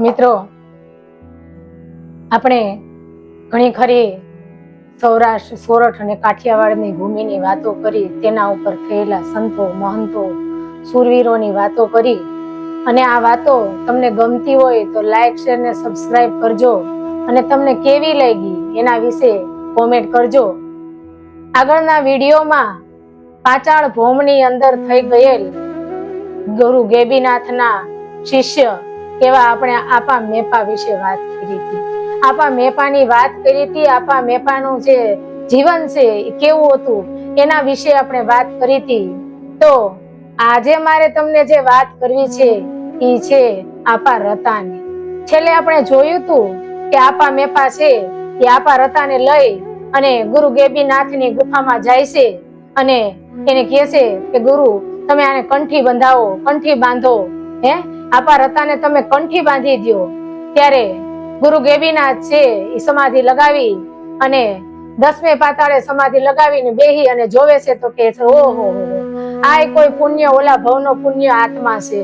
મિત્રો, આપણે ઘણી ખરી સૌરાષ્ટ્ર, સોરઠ અને કાઠિયાવાડની ભૂમિની વાતો કરી, તેના ઉપર થયેલા સંતો, મહંતો, સુરવીરોની વાતો કરી. અને આ વાતો તમને ગમતી હોય તો લાઈક, શેર ને સબસ્ક્રાઇબ કરજો. અને તમને કેવી લાગી એના વિશે કોમેન્ટ કરજો. આગળના વિડીયોમાં પાચાળ ભૌમની અંદર થઈ ગયેલ ગુરુ ગેબીનાથના શિષ્ય એવા આપણે આપા મેપા વિશે વાત કરી હતી. આપા મેપાની વાત કરી હતી. આપા મેપાનું જે જીવન છે એ કેવું હતું એના વિશે આપણે વાત કરી હતી. તો આજે મારે તમને જે વાત કરવી છે એ છે આપા રતાની. છેલ્લે આપણે જોયું હતું કે આપા મેપા છે એ આપા રતાને લઈ અને ગુરુ ગેબીનાથની ગુફામાં જાય છે અને એને કહે છે કે ગુરુ, તમે આને કંઠી બંધાવો, કંઠી બાંધો. આપા રતાને તમે કંઠી બાંધી દો. ત્યારે ગુરુ ગેબીનાથ છે એ સમાધિ લગાવી અને 10મે પાતાળે સમાધિ લગાવીને બેહી અને જોવે છે તો કે છે, ઓહો, આ કોઈ પુણ્ય, ઓલા ભવનો પુણ્ય આત્મા છે,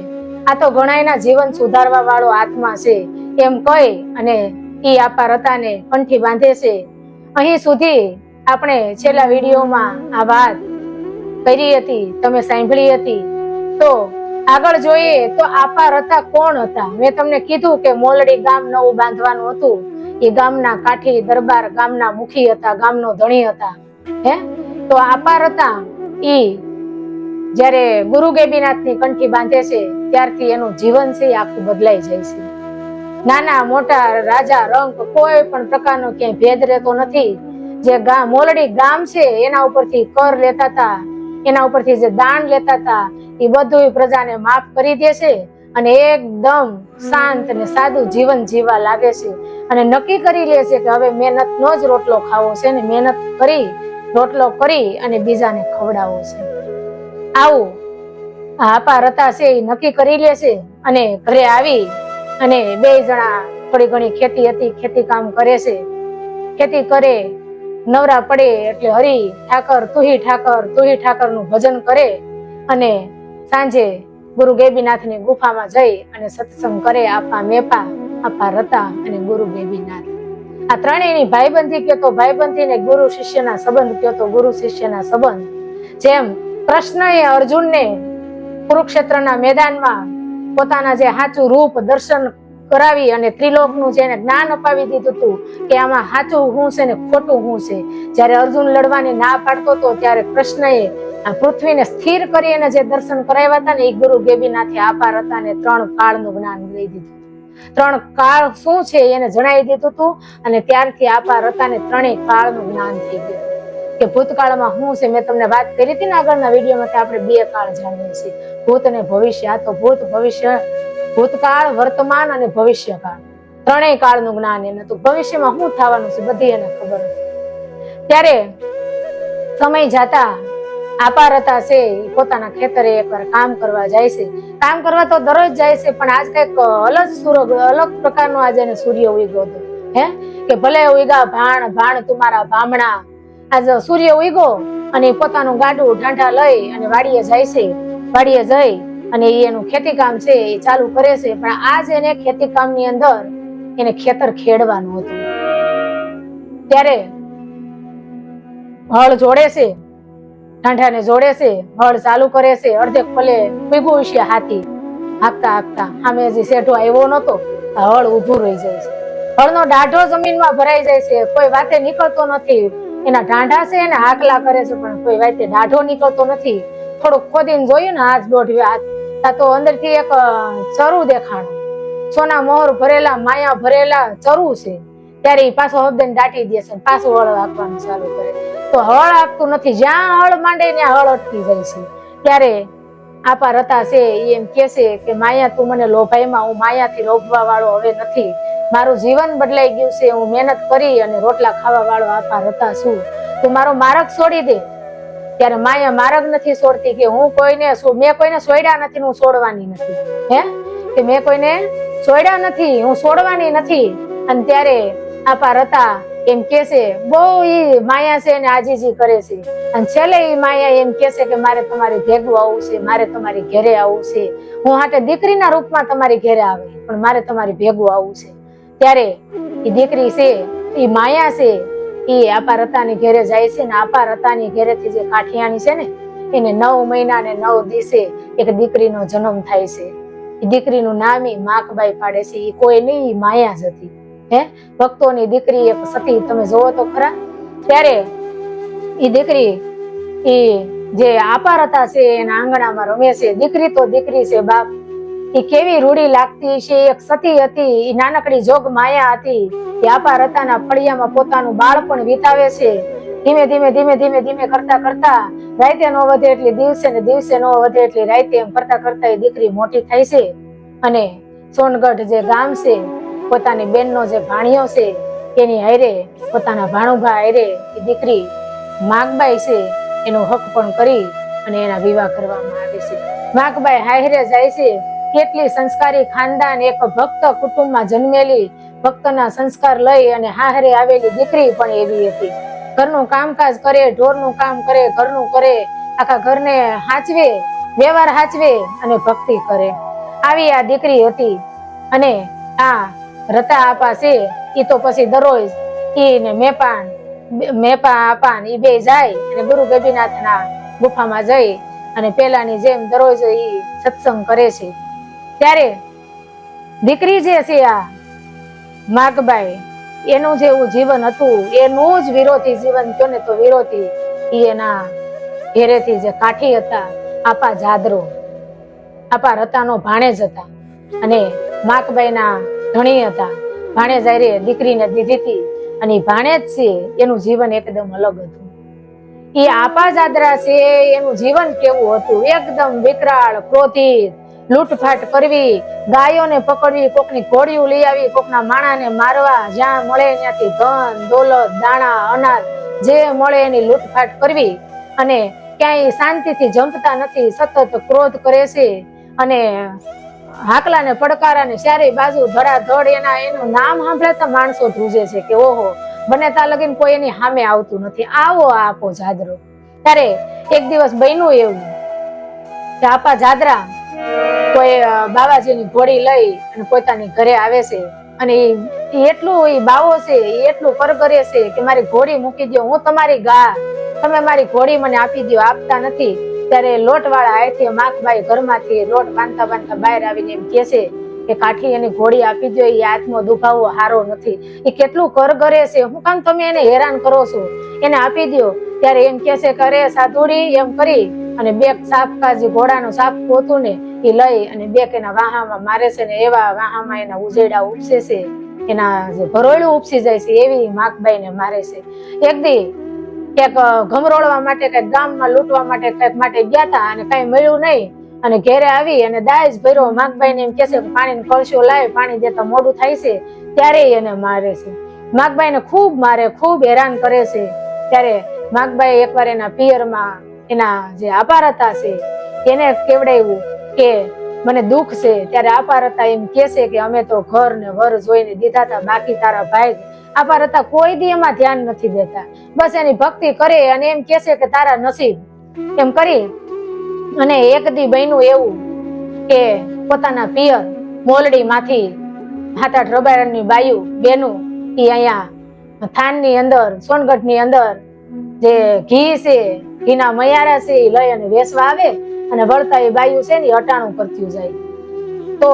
આ તો ઘણાયના જીવન સુધારવા વાળો આત્મા છે, એમ કહી અને ઈ આપા રતાને કંઠી બાંધે છે. અહીં સુધી આપણે છેલ્લા વિડીયોમાં આ વાત કરી હતી, તમે સાંભળી હતી. તો આગળ જોઈએ તો આપા રતા કોણ હતા? મેં તમને કીધું કે મોલડી ગામ નવું બાંધવાનું હતું. એ ગામના કાઠી દરબાર, ગામના મુખી હતા, ગામનો ધણી હતા. તો આપા રતા ઈ જ્યારે ગુરુ ગેબીનાથની કંઠી બાંધે છે ત્યારથી એનું જીવન છે આખું બદલાઈ જાય છે. નાના મોટા, રાજા રંક, કોઈ પણ પ્રકારનો ક્યાંય ભેદ રહેતો નથી. જે મોલડી ગામ છે એના ઉપરથી કર લેતા હતા, એના ઉપરથી જે દાન લેતા હતા એ બધું પ્રજાને માફ કરી દે છે અને એકદમ શાંત અને સાદું જીવન જીવવા લાગે છે. અને નક્કી કરી લે છે કે હવે મહેનતનો જ રોટલો ખાવો છે ને મહેનત કરી રોટલો કરી અને બીજાને ખવડાવવો છે. આવું આપા રતા છે એ નક્કી કરી લે છે અને ઘરે આવી અને બે જણા થોડી ઘણી ખેતી હતી, ખેતી કામ કરે છે. ખેતી કરે, નવરા પડે એટલે હરી ઠાકર, તુહી ઠાકર, તુહી ઠાકર નું ભજન કરે અને સાંજે ગુરુ ગેબીનાથની ગુફામાં જઈ અને સત્સંગ કરે. આપા મેપા, આપા રતા અને ગુરુ ગેબીનાથ. આ ત્રણેયની ભાઈબંધી કયો તો ભાઈબંધી ને ગુરુ શિષ્યના સંબંધ કયો તો ગુરુ શિષ્યના સંબંધ. જેમ કૃષ્ણએ અર્જુનને કુરુક્ષેત્રના મેદાનમાં પોતાના જે સાચું રૂપ દર્શન કરાવી અને ત્રિલોકનું જેને જ્ઞાન અપાવી દીધું હતું કે આમાં સાચું શું છે ને ખોટું શું છે. જ્યારે અર્જુન લડવાની ના પાડતો હતો ત્યારે કૃષ્ણએ આ પૃથ્વીને સ્થિર કરી અને જે દર્શન કરાવ્યા હતા ને એ ગુરુ ગેબીનાથે આપા રતાને 3 કાળનું જ્ઞાન દઈ દીધું. 3 કાળ શું છે એને જણાવી દીધું હતું અને ત્યારથી આપા રતાને 3 કાળનું જ્ઞાન થઈ ગયું કે ભૂતકાળમાં શું છે. મેં તમને વાત કરી હતી ને આગળના વિડીયોમાં કે આપણે 2 કાળ જાણીએ છીએ, ભૂત અને ભવિષ્ય. આ તો ભૂત, ભવિષ્ય, ભૂતકાળ, વર્તમાન અને ભવિષ્યકાળ, 3 કાળનું જ્ઞાન એને હતું. ભવિષ્યમાં શું થવાનું છે બધી એને ખબર હતી. ત્યારે સમય જતા આપા રતા છે પોતાના ખેતરે એકવાર કામ કરવા જાય છે. કામ કરવા તો દરરોજ જાય છે, પણ આજ કઈક અલગ પ્રકારનો આજે એને સૂર્ય ઉગ્યો હતો. કે ભલે ઉગ્યા ભાણ ભાણ તુમારા ભામણા. આજ સૂર્ય ઉગ્યો અને પોતાનું ગાડું ઢાંઢા લઈ અને વાડીએ જાય છે. વાડીએ જઈ અને એનું ખેતી કામ છે એ ચાલુ કરે છે. પણ આજ એને ખેતી કામની અંદર એને ખેતર ખેડવાનું હતું. ત્યારે હળ જોડે છે, ઢાંઢાને જોડે છે, હળ ચાલુ કરે છે. અડધે ખોલે પીગું છે હાથી હાંકતા હાંકતા. સામે હજી શેઠો આવ્યો નતો, હળ ઉભું રહી જાય છે. હળનો દાઢો જમીનમાં ભરાઈ જાય છે, કોઈ વાતે નીકળતો નથી. એના ઢાંઢા છે એને હાકલા કરે છે પણ કોઈ વાતે દાઢો નીકળતો નથી. થોડુંક ખોદીને જોયું ને હાથ દોઢ હાથ તો અંદરથી એક ચરુ દેખાણું. સોના મોહર ભરેલા, માયા ભરેલા ચરુ છે. ત્યારે એ પાછો હબદેને દાટી દે છે, પાછું હળ હાંકવાનું ચાલુ કરે. તો હળ હાંકતું નથી, જ્યાં હળ માંડે ત્યાં હળ અટકી જાય છે. ત્યારે આપા રતા છે એમ કે છે કે માયા તું મને લોભાઈમાં, હું માયાથી લોભવા વાળો હવે નથી. મારું જીવન બદલાઈ ગયું છે. હું મહેનત કરી અને રોટલા ખાવા વાળો આપા રતા છું. તું મારો માર્ગ છોડી દે. ત્યારે માયા માર્ગ નથી છોડતી કે મેં કોઈને છોડ્યા નથી, હું છોડવાની નથી. કે મેં કોઈને છોડ્યા નથી, હું છોડવાની નથી. અને ત્યારે આપા રતા એમ કે છે, બહુ ઈ માયા છે ને આજીજી કરે છે. અને છેલ્લે ઈ માયા એમ કે છે કે મારે તમારી ભેગું આવવું છે, મારે તમારી ઘેરે આવવું છે. હું હાટે દીકરીના રૂપમાં તમારી ઘેરે આવે, પણ મારે તમારી ભેગું આવવું છે. ત્યારે ઈ દીકરી છે, ઈ માયા છે, ઈ આપા રતાની ઘેરે જાય છે ને આપા રતાની ઘેરેથી જે કાઠિયાણી છે ને એને 9 મહિના ને 9 દિવસે એક દીકરીનો જન્મ થાય છે. એ દીકરીનું નામ ઈ માખબાઈ પાડે છે. ઈ કોઈ નહીં, ઈ માયા જ હતી. ભક્તોની દીકરી એક સતી, તમે જોવો તો ખરા. ત્યારે ઈ દીકરી ઈ જે આપારતા છે એના આંગણામાં રમે છે. દીકરી તો દીકરી છે બાપ, ઈ કેવી રૂડી લાગતી છે. એક સતી હતી, ઈ નાનકડી જોગ માયા હતી. એ આપારતાના ફળિયામાં પોતાનું બાળપણ વિતાવે છે. ધીમે ધીમે ધીમે ધીમે ધીમે કરતા કરતા રાતે નો વધે એટલી દિવસે ને દિવસે નો વધે એટલી રાતે, એમ કરતા કરતા એ દીકરી મોટી થાય છે. અને સોનગઢ જે ગામ છે, પોતાની બેનનો જે ભાણિયો છે એની હારે, પોતાના ભાણુભા હારે એ દીકરી માગબાઈ છે એનો હક પણ કરી અને એના વિવાહ કરવામાં આવે છે. માગબાઈ હારે જાય છે. કેટલી સંસ્કારી ખાનદાન, એક ભક્ત કુટુંબમાં જન્મેલી, ભક્તના સંસ્કાર લઈ અને હારે આવેલી દીકરી પણ એવી હતી. ઘરનું કામકાજ કરે, ઢોરનું કામ કરે, ઘરનું કરે, આખા ઘરને હાચવે, વ્યવહાર હાચવે અને ભક્તિ કરે. આવી આ દીકરી હતી. અને આ રતા આપા છે ઈ તો પછી દરરોજ ઈ ને મેપા આપા ઈ બે જાય અને ગુરુ ગોપીનાથના ગુફામાં જઈ અને પેલાની જેમ દરરોજ ઈ સત્સંગ કરે છે. ત્યારે દીકરી જે છે આ માગબાઈ, એનું જેવું જીવન હતું, એનું જ વિરોધી જીવન કયો ને તો વિરોધી, ઈ એના ઘેરેથી જે કાઠી હતા આપા જાદરો, આપા રતાનો ભાણેજ હતા અને માકબાઈના ધણી હતા. ભાણેજ હારે દીકરીને દીધી હતી અને ભાણેજ છે એનું જીવન એકદમ અલગ હતું. એ આપા જાદરા છે એનું જીવન કેવું હતું, એકદમ વિકરાળ, ક્રોધિત, લૂંટફાટ કરવી, ગાયોને પકડવી, કોકની ઘોડીઓ લઈ આવી, કોકના માણાને મારવા, જ્યાં મળે ત્યાંથી ધન દોલત દાણા અનાજ જે મળે એની લૂંટફાટ કરવી. અને ક્યાંય શાંતિથી જમતા નથી, સતત ક્રોધ કરે છે અને હાકલા ને પડકારા ને ચારે બાજુ ધડાધડ એનું નામ સાંભળતા માણસો ધ્રુજે છે કે ઓહો, બને ત્યાં લગીને કોઈ એની સામે આવતું નથી. આવો આપો જાદરો. ત્યારે એક દિવસ બન્યું એવું કે આપા જાદરા કોઈ બાવાજીની ઘોડી લઈ અને પોતાની ઘરે આવે છે અને એટલું એ બાવો છે, એટલું કરગરે છે કે મારી ઘોડી મૂકી દો, હું તમારી ગા, તમે મારી ઘોડી મને આપી દો. આપતા નથી. ત્યારે લોટ વાળા આયથી માખબાઈ ઘરમાંથી લોટ બાંધતા બાંધતા બહાર આવીને એમ કે છે કે કાઠી એની ઘોડી આપી દો, એ આત્મો દુભાવો હારો નથી, એ કેટલું કરગરે છે, હું કામ તમે એને હેરાન કરો છો, એને આપી દો. ત્યારે એમ કે છે કે અરે સાધુડી, એમ કરી અને બે સાપકાજી ઘોડાનું સાપ પોતું ને એ લઈ અને બે એના વાહામાં મારે છે ને એવા વાહામાં એના ઉજેડા ઉપસે છે, એના જે ભરોયડું ઉપસી જાય છે એવી માખબાઈ ને મારે છે. એક દી ક્યાંક ઘમરોળવા માટે, કઈક ગામમાં લૂંટવા માટે કઈક માટે ગયા હતા અને કઈ મળ્યું નહીં અને ઘેરે આવી અને દાજ ભર્યો. માગબાઈ ને એમ કે છે પાણીનો કળશો લાવે, પાણી દેતા મોડું થાય છે. ત્યારે એને મારે છે. માગબાઈ ને ખૂબ મારે, ખૂબ હેરાન કરે છે. ત્યારે માગબાઈ એકવાર એના પિયરમાં એના જે અપારતા છે એને કેવડાવ્યું કે મને દુઃખ છે. ત્યારે અપારતા એમ કે છે કે અમે તો ઘર ને વર જોઈને દીધા હતા, બાકી તારા ભાઈ. અપારતા કોઈ દી એમાં ધ્યાન નથી દેતા, બસ એની ભક્તિ કરે અને એમ કે છે કે તારા નસીબ, એમ કરી. અને એક દી બન્યું એવું કે પોતાના પિયર મોલડી માંથી 7-8 રબારની બાયુ બેનું ઈ અહીંયા થાન ની અંદર, સોનગઢ ની અંદર જે ઘી છે, ઘીના મયારા છે એ લઈ અને વેસવા આવે અને વળતા એ બાયુ છે ને અટાણું કરતી જાય. તો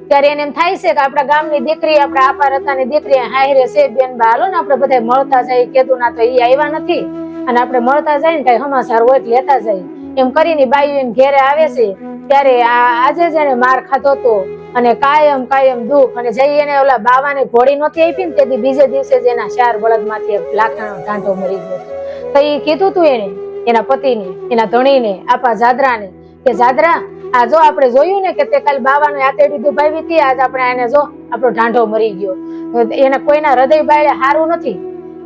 ત્યારે એને એમ થાય છે કે આપણા ગામની દીકરી, આપણા આપારતાની દીકરી હાયરે છે, બેન બા હાલો ને આપણે બધા મળતા જાય. કીધું ના તો ઈ આવ્યા નથી અને આપણે મળતા જાય ને કઈ સમાચાર હોય લેતા જાય. એમ કરીને બાયુ એને ઘેરે આવે છે. ત્યારે આજે જ એને માર ખાધો તો અને કાયમ દુઃખ. અને જઈ એને ઓલા બાવાને ઘોડી નહોતી આપી ને તેથી બીજે દિવસે જ એના 4 બળદમાંથી એક લાકડાનો ઢાંઢો મરી ગયો. તો એ કીધું તું એને, એના પતિને, એના ધણીને, આપા જાદરાને કે જાદરા, આ જો આપણે જોયું ને કે તે કાલ બાવાનો આતેડી દુભાવી હતી, આજ આપણે એને જો આપણો ઢાંઢો મરી ગયો. એને કોઈના હૃદય બાળે હારું નથી.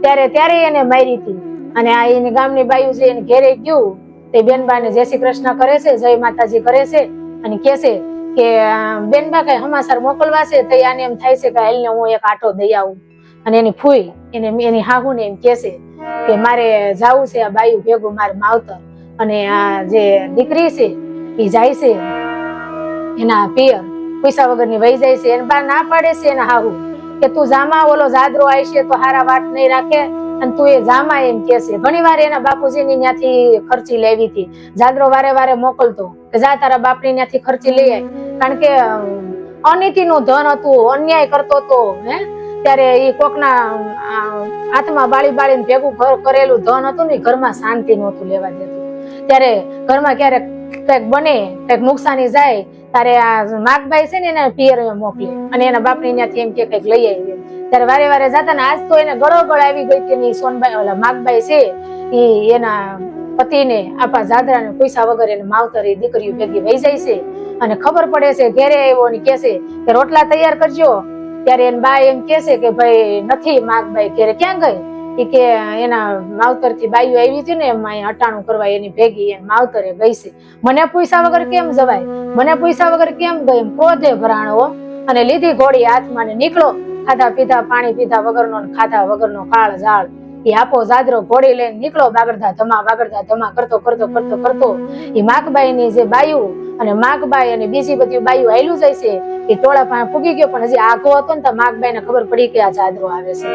ત્યારે એને મારી હતી. અને આ એની ગામની બાયુ છે એને ઘેરે ગયું તે બેનબાને જય શ્રી કૃષ્ણ કરે છે, જય માતાજી કરે છે અને કે છે કે બેનબા કઈ સમાચાર મોકલવા છે. તો આને એમ થાય છે કે હાલને હું એક આટો દઈ આવું. અને એની ફૂઈ એની હાહુને એમ કહેશે કે મારે જાવું છે આ બાયું ભેગું મારે માવતર, અને આ જે દીકરી છે એ જાય છે એના પિયર, પૈસા વગરની વહી જાય છે. એને બા ના પાડે છે એના હાહુ કે તું જામા, ઓલો જાદરો આવશે તો હારા વાત નહીં રાખે અને તું એ જામા એમ કે છે. ઘણી વાર એના બાપુજીની ત્યાંથી ખર્ચી લેવી હતી. જાદરો વારે વારે મોકલતો કે જા તારા બાપની ત્યાંથી ખર્ચી લઈ આય, કારણ કે અનીતિનું ધન હતું, અન્યાય કરતો હતો. ત્યારે એ કોકના હાથમાં બાળીને ભેગું કરેલું ધન હતું ને, ઘરમાં શાંતિ નહોતું લેવા દેતું. ત્યારે ઘરમાં ક્યારેક કઈક બને, કઈક નુકસાની જાય, ત્યારે આ માગભાઈ છે ને એને પિયર મોકલે અને એના બાપની ત્યાંથી એમ કે કઈક લઈ આવી. ત્યારે વારે વારે જતા ને, આજ તો એને ગળોગળ આવી ગઈ તેની સોનબાઈ ઓલા માગભાઈ છે એ એના પતિને આપા જાદરાને પૈસા વગર એને માવતર એ દીકરીઓ ભેગી વહી જાય છે. અને ખબર પડે છે, ઘેરે આવ્યો ને કે છે કે રોટલા તૈયાર કરજો. ત્યારે એની બા એમ કે છે કે ભાઈ નથી, માગભાઈ ઘેરે ક્યાં ગઈ? એ કે એના માવતર થી બાયું આવી હતી ને એમાં અટાણું કરવા એની ભેગી એને માવતરે ગઈ છે. મને પૈસા વગર કેમ જવાય, મને પૈસા વગર કેમ ગઈ? ક્રોધે ભરાણો અને લીધી ઘોડી હાથમાં ને નીકળો. ખાધા પીધા પાણી પીધા વગરનો ખાધા વગરનો કાળ ઝાડ એ આપો જાદરો ઘોડી લઈને નીકળો. બાગડધા ધમા કરતો કરતો કરતો કરતો એ માગબાઈ ની જે બાયું અને માગબાઈ અને બીજી બધી બાયું આયલું જાય છે. એ ટોળા પાસે પૂગી ગયો, પણ હજી આગો હતો ને તો માગબાઈ ને ખબર પડી કે આ જાદરો આવે છે.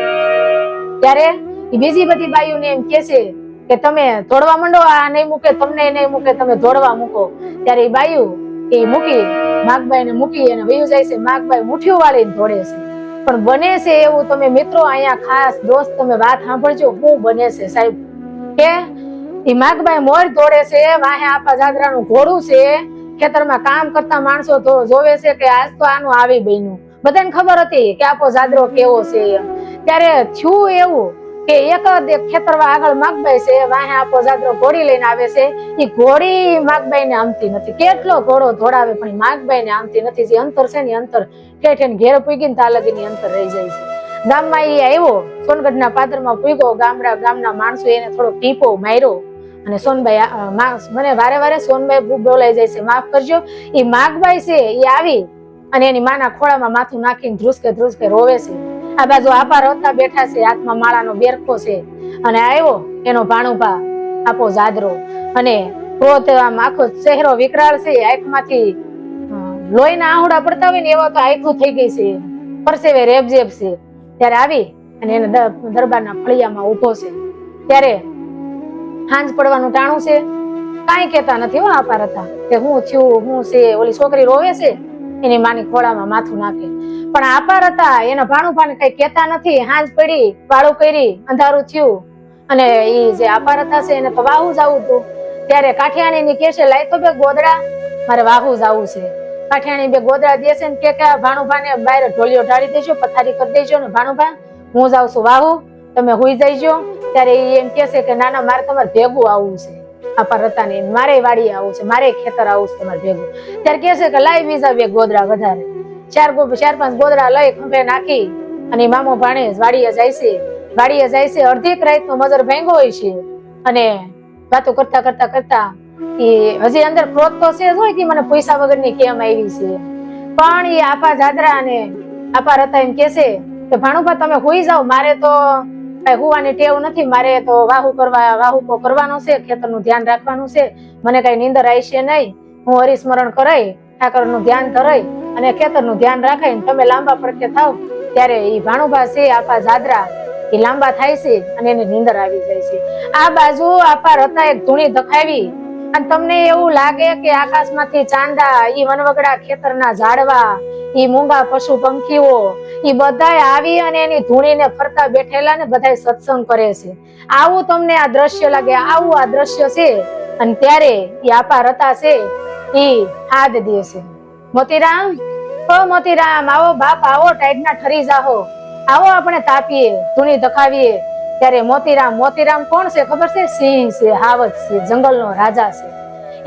ત્યારે એ બીજી બધી બાયું ને એમ કે છે કે તમે દોડવા માંડો, આ નહીં મૂકે તમને નહીં મૂકે, તમે દોડવા મૂકો. ત્યારે એ બાયું એ મૂકી માગબાઈ ને મૂકી અને વયું જાય છે. માગબાઈ મુઠ્ઠીઓ વાળીને દોડે છે. પણ બને છે એવું, તમે મિત્રો અહીંયા ખાસ દોસ્ત તમે વાત સાંભળજો, હું બને છે સાહેબ કે એ માગબાઈ મોર દોડે છે, વાહે આપા જાદરાનું ઘોડું છે, ખેતરમાં કામ કરતા માણસો તો જોવે છે કે આજ તો આનું આવી બન્યું. બધાને ખબર હતી કે આપો જાદરો કેવો છે. ત્યારે થયું એવું કે એક ખેતરમાં આગળ માગબાઈ છે, વાહે આપો જાદરો ઘોડી લઈને આવે છે. એ ઘોડી માગબાઈ ને આમતી નથી, કેટલો ઘોડો દોડાવે પણ માગબાઈ ને આમતી નથી. જે અંતર છે ને અંતર ઠેઠ ઘેર પૂગીને તાલગીની અંતર રહી જાય છે. ગામમાં એ આવ્યો, સોનગઢના પાદરમાં પૂગ્યો. ગામના માણસો એને થોડો ટીપો માર્યો અને સોનબાઈ મને વારે વારે સોનબાઈ બોલાઈ જાય છે, માફ કરજો. એ માગબાઈ છે એ આવી અને એની માના ખોળામાં માથું નાખીને ધ્રુસકે ધ્રુસકે રોવે છે. આ બાજુ આપા રોતા બેઠા છે, હાથમાં માળાનો બેરખો છે. અને આવ્યો એનો ભાણુભા આપો જાદરો, અને પોતે આમ આખો ચહેરો વિકરાળ છે, આંખમાંથી લોહીના આહુડા પડતા હોય ને એવા તો આંખો થઈ ગઈ છે, પરસેવે રેબઝેબ છે. ત્યારે આવી અને એને દરબારના ફળિયામાં ઉભો છે. ત્યારે હાંજ પડવાનું ટાણું છે, કાંઈ કેતા નથી હો આપા હતા કે હું થયું હું છે. ઓલી છોકરી રોવે છે, એની માની ખોળામાં માથું નાખે, પણ આપા હતા એના ભાણુભાને કઈ કેતા નથી. હાંજ પડી, વાળું કરી, અંધારું થયું અને એ જે આપા હતા છે એને તો વાહુ જવું હતું. ત્યારે કાઠિયાણી ની કે છે, લાય તો બે ગોદડા, મારે વાહુ જવું છે. કાઠિયાણી બે ગોદડા દે છે ને કે ભાણુભાને બહાર ઢોલિયો ઢાળી દેજો, પથારી કરી દેજો ને ભાણુભા હું જાઉં છું વાહુ, તમે હુઈ જઈજો. ત્યારે એ એમ કે છે કે ના ના, મારે તમારે ભેગું આવવું છે. આપા રતા ને મારે વાડી આવું છે, મારે ખેતર આવું છે તમારે ભેગું. ત્યારે કે છે કે લાઈ બીજા બે ગોદડા વધારે. ચાર પાંચ ગોદડા લઈ ખંભે નાખી અને મામો ભાણેજ વાડીએ જાય છે. વાડીએ જાય છે, અડધી રાત નો મજર ભાંગો હોય છે અને વાતો કરતા કરતા કરતા એ હજી અંદર ક્રોધ તો છે જ હોય કે મને પૈસા વગરની કેમ આવી છે. પણ એ આપા જાદરા અને આપા રતા એમ કે છે કે ભાણુભા તમે હુઈ જાઓ, મારે તો કઈ હુવાની ટેવ નથી, મારે તો વાહુ કરવાનો છે, ખેતરનું ધ્યાન રાખવાનું છે, મને કઈ નીંદર આવશે નહીં. હું હરિસ્મરણ કરાઈ, ઠાકરનું ધ્યાન ધરાઈ અને ખેતરનું ધ્યાન રાખાય, તમે લાંબા પડકે થાવ. ત્યારે એ ભાણુભા છે આપા જાદરા એ લાંબા થાય છે અને એને નીંદર આવી જાય છે. આ બાજુ આપા રતા એક ધૂણી ધખાવી અને તમને એવું લાગે કે આકાશમાંથી ચાંદા, ઈ વનવગડા ખેતરના ઝાડવા, ઈ મૂંગા પશુ પંખીઓ ઈ બધાય આવી અને એની ધૂણીને ફરતા બેઠેલા ને બધાય સત્સંગ કરે છે. આવું તમને આ દ્રશ્ય લાગે, આવું આ દ્રશ્ય છે. અને ત્યારે ઈ આપા રતા છે ઈ હાથ દે છે, મોતીરામ ઓ મોતીરામ આવો બાપ આવો, ટાઈડના ઠરી જાહો, આવો આપણે તાપીએ, ધૂણી ધખાવીએ. ત્યારે મોતીરામ કોણ છે ખબર છે? સિંહ છે, હાવજ છે, જંગલનો રાજા છે.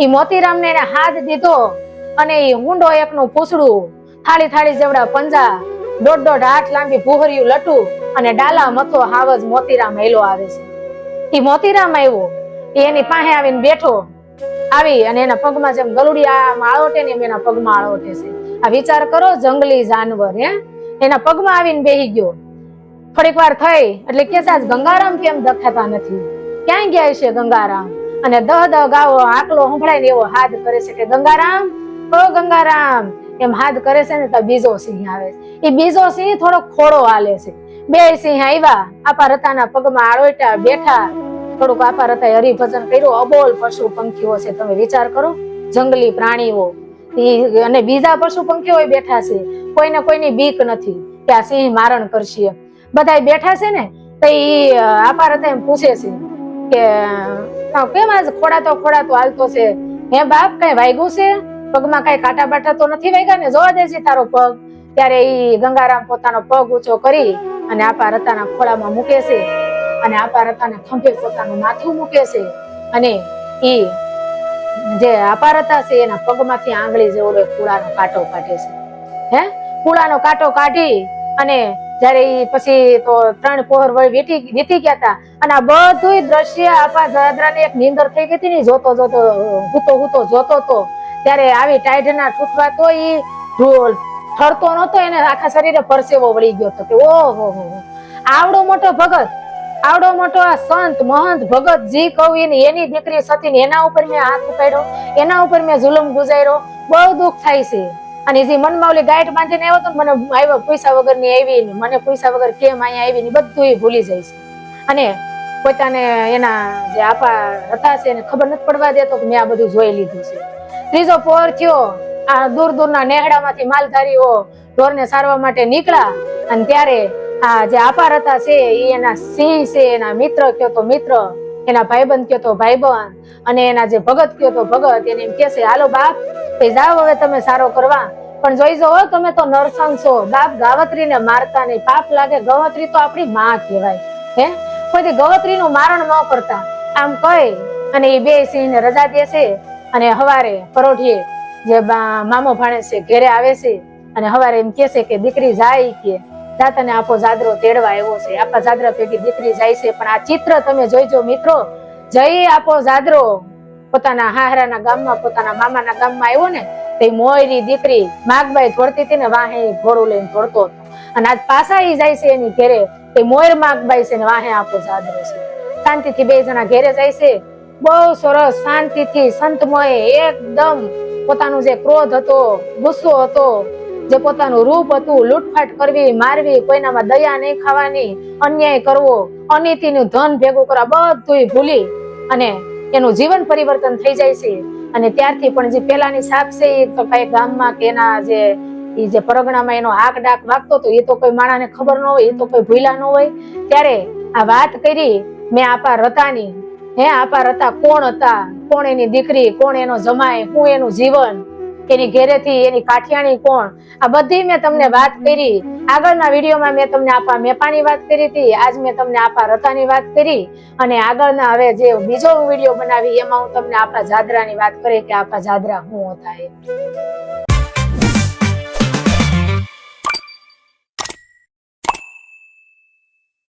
ઈ મોતીરામ ને એને હાથ દીધો અને ઈ ઊંડો એકનું પૂછડું, થાળી થાળી જેવડા પંજા, દોઢ હાથ લાંબી ભૂહરિયું લટુ અને ડાલા મથો હાવજ મોતીરામ હેલો આવે છે. ઈ મોતીરામ આવ્યો, એની પાસે આવીને બેઠો, આવી અને એના પગમાં જેમ ગલુડી આળોટે ને એમ એના પગમાં આળોટે છે. આ વિચાર કરો, જંગલી જાનવર એના પગમાં આવીને બેહી ગયો. થોડીક વાર થઈ એટલે કે આજ ગંગારામ કેમ દેખાતા નથી, ક્યાં ગયા છે ગંગારામ? અને દહ ગાવો આકલો સંભળાય ને એવો હાથ કરે છે કે ગંગારામ, ઓ ગંગારામ એમ હાથ કરે છે ને તો બીજો સિંહ આવે છે. એ બીજો સિંહ થોડો ખોડો હાલે છે. બે સિંહ આવ્યા, આપા રતાના પગમાં આળોટા બેઠા. થોડુંક આપા રતાએ હરિભજન કર્યું. અબોલ પશુ પંખીઓ છે, તમે વિચાર કરો, જંગલી પ્રાણીઓ અને બીજા પશુ પંખીઓ બેઠા છે. કોઈને કોઈની બીક નથી કે આ સિંહ મારણ કરશે. બધા બેઠા છે ને તો ઈ આપા રતા એમ પૂછે છે કે કેમ આજ ખોડાતો હાલતો છે? હે બાપ, કઈ વાગ્યું છે પગમાં? કઈ કાંટા બાટા તો નથી વાગ્યા ને? જોવા દે છે તારો પગ. ત્યારે ઈ ગંગારામ પોતાનો પગ ઊંચો કરી અને આપા રતાના ખોળામાં મૂકે છે અને આપા રતાના ખંભે પોતાનું માથું મૂકે છે અને ઈ જે આપા રતા છે એના પગમાંથી આંગળી જેવડો કુળાનો કાંટો કાઢે છે. હે કુળાનો કાંટો કાઢી અને જયારે ઈ પછી તો 3 પહોર વીતી ગયા હતા અને આ બધું દ્રશ્ય આપા જાદરાને એક નીંદર થઈ ગઈ હતી ને, જોતો જોતો ત્યારે આવી ટાઈડના ઠૂઠવા તો ઈ ઠરતો નતો, એને આખા શરીરે પરસેવો વળી ગયો હતો કે ઓહો હો, આવડો મોટો ભગત, આવડો મોટો આ સંત મહંત ભગત જી કવિ ને એની દીકરી સતી એના ઉપર મેં હાથ ઉપાડ્યો, એના ઉપર મેં જુલમ ગુજાર્યો. બહુ દુઃખ થાય છે. અને જે મનમાં ઓલી ગાંઠ બાંધીને આવ્યો તો મને આવ્યો પૈસા વગર ની આવી ને મને પૈસા વગર કેમ અહીંયા આવી ને બધું એ ભૂલી જાય છે. અને પોતાને એના જે આપા હતા છે એને ખબર નથી પડવા દેતો કે મેં આ બધું જોઈ લીધું છે. ત્રીજો પહોર થયો, આ દૂર દૂરના નેહડામાંથી માલધારીઓ ઢોરને સારવા માટે નીકળ્યા અને ત્યારે આ જે આપા રતા છે એ એના સિંહ છે, એના મિત્ર કયો તો મિત્ર, એના ભાઈબંધ કયો તો ભાઈબંધ અને એના જે ભગત કયો તો ભગત એને એમ કે છે, હાલો બાપ જાઓ હવે તમે સારો કરવા, પણ જોઈજો તમે તો નરસંગ છો બાપ, ગાવત્રીને મારતા નહીં, પાપ લાગે. ગવત્રી તો આપણી માં કહેવાય. હે કોઈ ગવત્રીનું મારણ ન કરતા, આમ કહી અને એ બે સિંહને રજા દે છે. અને હવારે પરોઢીએ જે મામો ભાણે છે ઘેરે આવે છે અને હવારે એમ કે છે કે દીકરી જાય કે જા તને આપો જાદરો તેડવા આવ્યો છે. આપા જાદરા ભેગી દીકરી જાય છે. પણ આ ચિત્ર તમે જોઈજો મિત્રો, જઈ આપો જાદરો પોતાના હાહરાના ગામમાં પોતાના મામાના ગામમાં આવ્યો ને તે મોયરી દીકરી માગબાઈ ધોડતી હતી ને વાહે ઘોડું લઈને ધોડતો હતો અને આજ પાછા ઈ જાય છે એની ઘેરે તે મોયર માગબાઈ છે ને વાહે આપો જાદરો છે. શાંતિથી બે જણા ઘેરે જાય છે. બહુ સરસ શાંતિથી સંતમય એકદમ પોતાનું જે ક્રોધ હતો, ગુસ્સો હતો, જે પોતાનું રૂપ હતું, લૂંટફાટ કરવી, મારવી, કોઈનામાં દયા નહીં ખાવાની, અન્યાય કરવો, અનીતિનું ધન ભેગું કરવા, બધું ભૂલી અને એનું જીવન પરિવર્તન થઈ જાય છે. અને ત્યારથી પણ જે પેલાની સાપ છે એ તો કઈ ગામમાં કે એના જે પરગણામાં એનો હાક ડાક વાગતો હતો એ તો કોઈ માણસને ખબર ન હોય, એ તો કોઈ ભૂલા ન હોય. ત્યારે આ વાત કરી મેં આપા રતાની. હે આપા રતા કોણ હતા, કોણ એની દીકરી, કોણ એનો જમાઈ, શું એનું જીવન, એની ઘેરેથી એની કાઠિયાણી કોણ, આ બધી મેં તમને વાત કરી. આગળના વિડીયોમાં મેં તમને આપા મેપાની વાત કરી હતી, આજ મેં તમને આપા રતાની વાત કરી અને આગળના હવે જે બીજો વિડીયો બનાવી એમાં હું તમને આપા જાદરાની વાત કરી કે આપા જાદરા શું હતા એ.